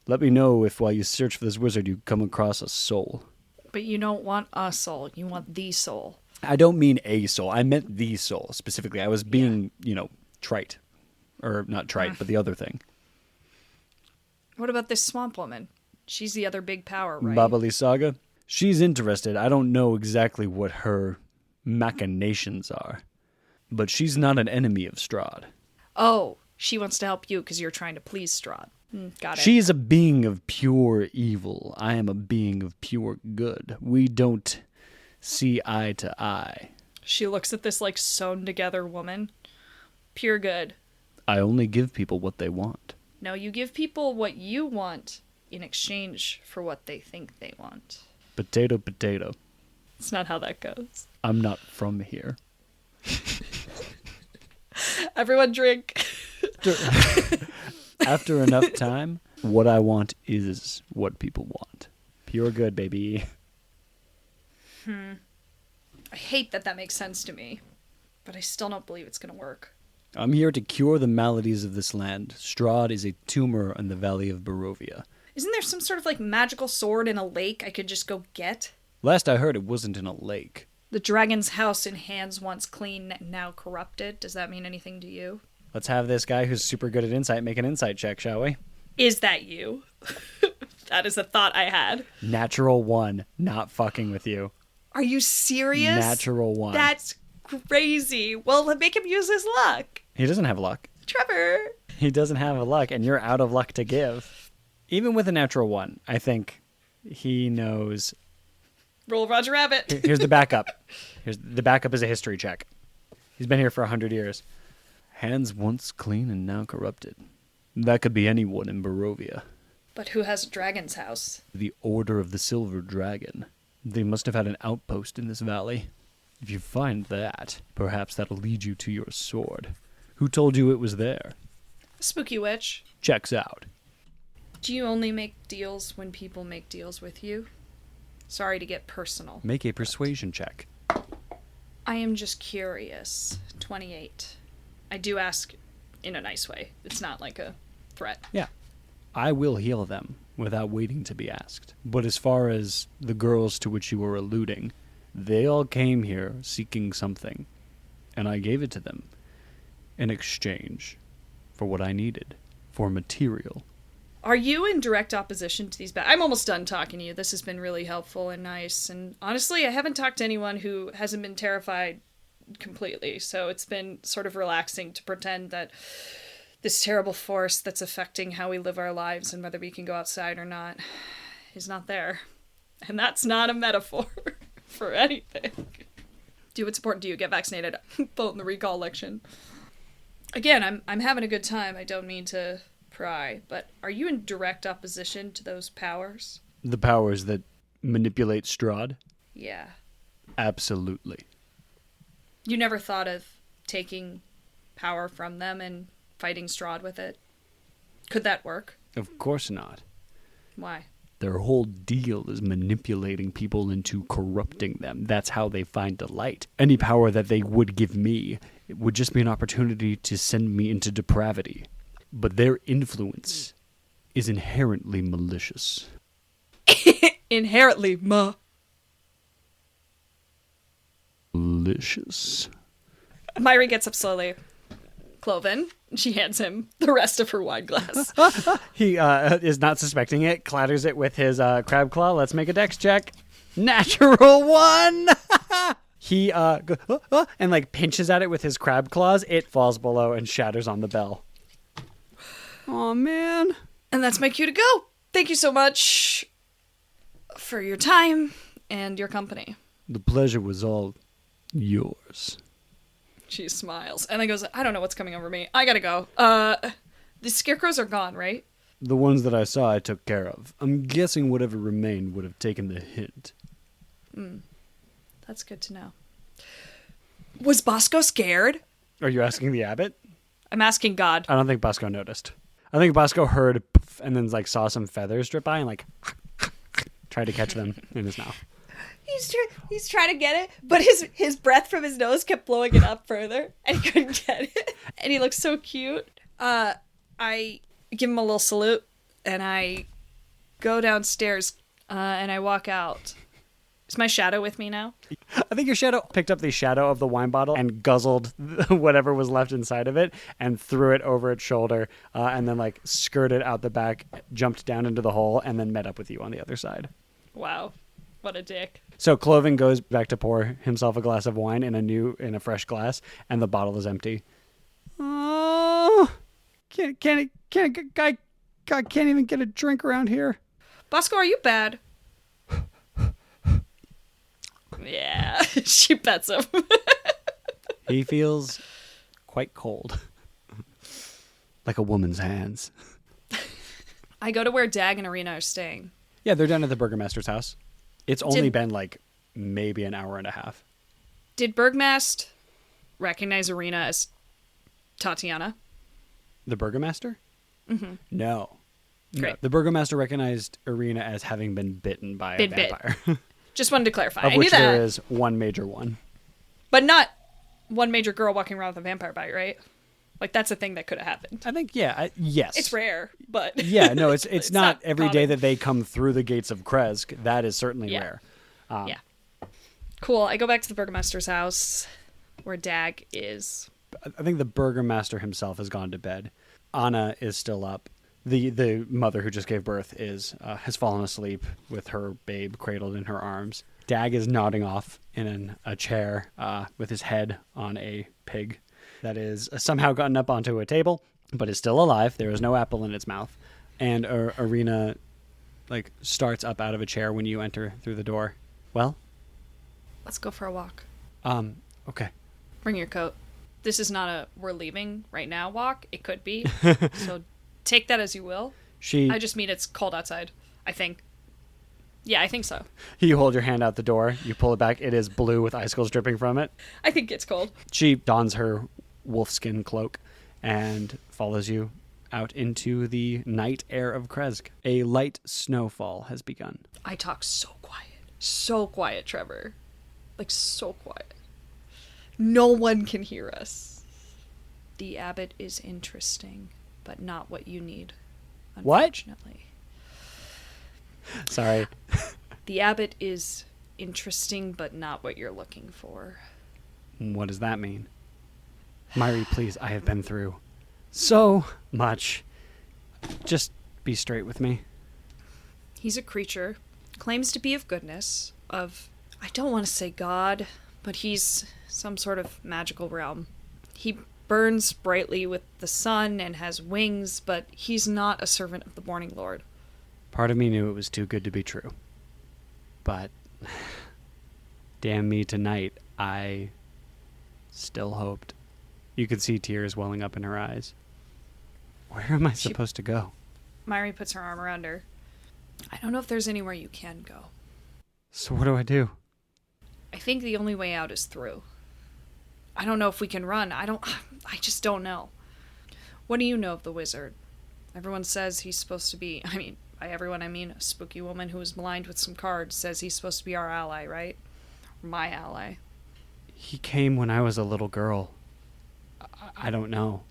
Let me know if while you search for this wizard you come across a soul." But you don't want a soul. You want the soul. I don't mean a soul. I meant the soul specifically. I was being, trite. Or not trite, but the other thing. What about this swamp woman? She's the other big power, right? Babali Saga? She's interested. I don't know exactly what her machinations are. But she's not an enemy of Strahd. Oh, she wants to help you because you're trying to please Strahd. Got it. She's a being of pure evil. I am a being of pure good. We don't see eye to eye. She looks at this, like, sewn-together woman. Pure good. I only give people what they want. No, you give people what you want in exchange for what they think they want. Potato, potato. It's not how that goes. I'm not from here. Everyone drink. After enough time, what I want is what people want. Pure good, baby. I hate that makes sense to me, but I still don't believe it's going to work. I'm here to cure the maladies of this land. Strahd is a tumor in the valley of Barovia. Isn't there some sort of, like, magical sword in a lake I could just go get? Last I heard, it wasn't in a lake. The dragon's house in hands once clean, now corrupted. Does that mean anything to you? Let's have this guy who's super good at insight make an insight check, shall we? Is that you? That is a thought I had. Natural 1. Not fucking with you. Are you serious? Natural 1. That's crazy. Well, make him use his luck. He doesn't have luck. Trevor. He doesn't have a luck, and you're out of luck to give. Even with a natural 1, I think he knows. Roll Roger Rabbit. Here's the backup. The backup is a history check. He's been here for 100 years. Hands once clean and now corrupted. That could be anyone in Barovia. But who has a dragon's house? The Order of the Silver Dragon. They must have had an outpost in this valley. If you find that, perhaps that'll lead you to your sword. Who told you it was there? A spooky witch. Checks out. Do you only make deals when people make deals with you? Sorry to get personal. Make a persuasion check. I am just curious. 28. I do ask in a nice way. It's not like a threat. Yeah. I will heal them without waiting to be asked. But as far as the girls to which you were alluding, they all came here seeking something, and I gave it to them in exchange for what I needed, for material. Are you in direct opposition to these I'm almost done talking to you. This has been really helpful and nice. And honestly, I haven't talked to anyone who hasn't been terrified completely. So it's been sort of relaxing to pretend that this terrible force that's affecting how we live our lives and whether we can go outside or not is not there. And that's not a metaphor for anything. Do what's important to you. Get vaccinated. Vote in the recall election. Again, I'm having a good time. I don't mean to pry, but are you in direct opposition to those powers? The powers that manipulate Strahd? Yeah. Absolutely. You never thought of taking power from them and fighting Strahd with it? Could that work? Of course not. Why? Their whole deal is manipulating people into corrupting them. That's how they find delight. Any power that they would give me, it would just be an opportunity to send me into depravity. But their influence is inherently malicious. Inherently Malicious. Myri gets up slowly. Cloven. She hands him the rest of her wine glass. He is not suspecting it, clatters it with his crab claw. Let's make a dex check. Natural 1! He and like pinches at it with his crab claws. It falls below and shatters on the bell. Oh man. And that's my cue to go. Thank you so much for your time and your company. The pleasure was all yours. She smiles and then goes, I don't know what's coming over me. I gotta go. The scarecrows are gone, right? The ones that I saw I took care of. I'm guessing whatever remained would have taken the hint. That's good to know. Was Bosco scared? Are you asking the abbot? I'm asking God. I don't think Bosco noticed. I think Bosco heard poof, and then like saw some feathers drip by and like tried to catch them in his mouth. He's trying to get it, but his breath from his nose kept blowing it up further, and he couldn't get it. And he looks so cute. I give him a little salute, and I go downstairs, and I walk out. Is my shadow with me now? I think your shadow picked up the shadow of the wine bottle and guzzled whatever was left inside of it and threw it over its shoulder, and then like skirted out the back, jumped down into the hole, and then met up with you on the other side. Wow. What a dick. So Cloven goes back to pour himself a glass of wine in a fresh glass, and the bottle is empty. Oh, guy can't even get a drink around here. Bosco, are you bad? Yeah, she pets him. He feels quite cold. Like a woman's hands. I go to where Dag and Arena are staying. Yeah, they're down at the Burgomaster's house. It's only been like maybe an hour and a half. Did Bergmast recognize Arena as Tatiana? The Burgomaster? Mm-hmm. No. Great. No. The Burgomaster recognized Arena as having been bitten by a vampire. Just wanted to clarify. Of I which knew that. there is one major one. But not one major girl walking around with a vampire bite, right? Like, that's a thing that could have happened. I think, yeah, yes. It's rare, but... Yeah, no, it's not every common. day that they come through the gates of Kresk. That is certainly rare. Yeah. Cool. I go back to the Burgomaster's house where Dag is. I think the Burgomaster himself has gone to bed. Anna is still up. The mother who just gave birth has fallen asleep with her babe cradled in her arms. Dag is nodding off in a chair with his head on a pig that is somehow gotten up onto a table, but is still alive. There is no apple in its mouth. And Arena like starts up out of a chair when you enter through the door. Well? Let's go for a walk. Okay. Bring your coat. This is not a we're leaving right now walk. It could be. So take that as you will. She. I just mean it's cold outside, I think. Yeah, I think so. You hold your hand out the door. You pull it back. It is blue with icicles dripping from it. I think it's cold. She dons her wolfskin cloak and follows you out into the night air of Kresk. A light snowfall has begun. I talk so quiet. So quiet, Trevor. Like, so quiet. No one can hear us. The abbot is interesting, but not what you need, What? unfortunately. Sorry. The abbot is interesting, but not what you're looking for. What does that mean? Myri, please, I have been through so much. Just be straight with me. He's a creature, claims to be of goodness, of, I don't want to say God, but he's some sort of magical realm. He burns brightly with the sun and has wings, but he's not a servant of the Morning Lord. Part of me knew it was too good to be true. But, damn me tonight, I still hoped. You could see tears welling up in her eyes. Where am I supposed to go? Myri puts her arm around her. I don't know if there's anywhere you can go. So what do I do? I think the only way out is through. I don't know if we can run. I just don't know. What do you know of the wizard? Everyone says he's supposed to be, by everyone I mean a spooky woman who was maligned with some cards says he's supposed to be our ally, right? My ally. He came when I was a little girl. I don't know.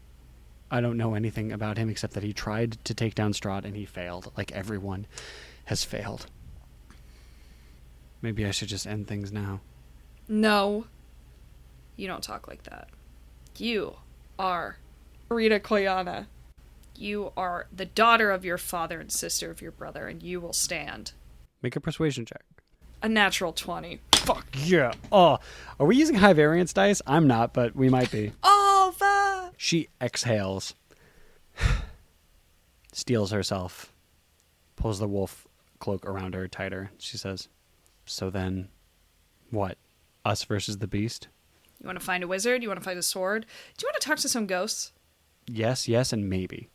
I don't know anything about him except that he tried to take down Strahd and he failed, like everyone has failed. Maybe I should just end things now. No. You don't talk like that. You are Rita Koyana. You are the daughter of your father and sister of your brother, and you will stand. Make a persuasion check. A natural 20. Fuck yeah. Oh, are we using high variance dice? I'm not, but we might be. Alva! She exhales, steels herself, pulls the wolf cloak around her tighter. She says, so then, what? Us versus the beast? You want to find a wizard? You want to find a sword? Do you want to talk to some ghosts? Yes, and maybe.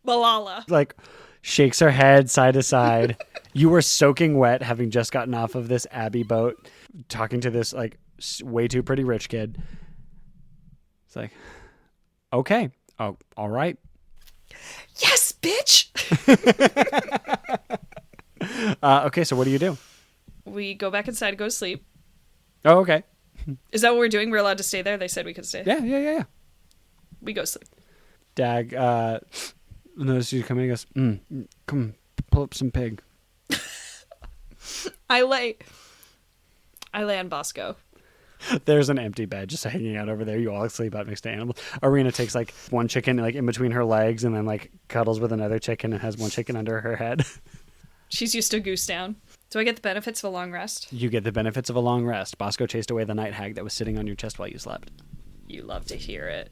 Malala. Like, shakes her head side to side. You were soaking wet, having just gotten off of this Abbey boat, talking to this, like, way too pretty rich kid. It's like, okay. Oh, all right. Yes, bitch! Okay, so what do you do? We go back inside, go to sleep. Oh, okay. Is that what we're doing? We're allowed to stay there? They said we could stay. Yeah. We go sleep. Dag notices you coming and goes, come, pull up some pig. I lay on Bosco. There's an empty bed just hanging out over there. You all sleep out next to animals. Arena takes like one chicken like in between her legs and then like cuddles with another chicken and has one chicken under her head. She's used to goose down. Do I get the benefits of a long rest? You get the benefits of a long rest. Bosco chased away the night hag that was sitting on your chest while you slept. You love to hear it.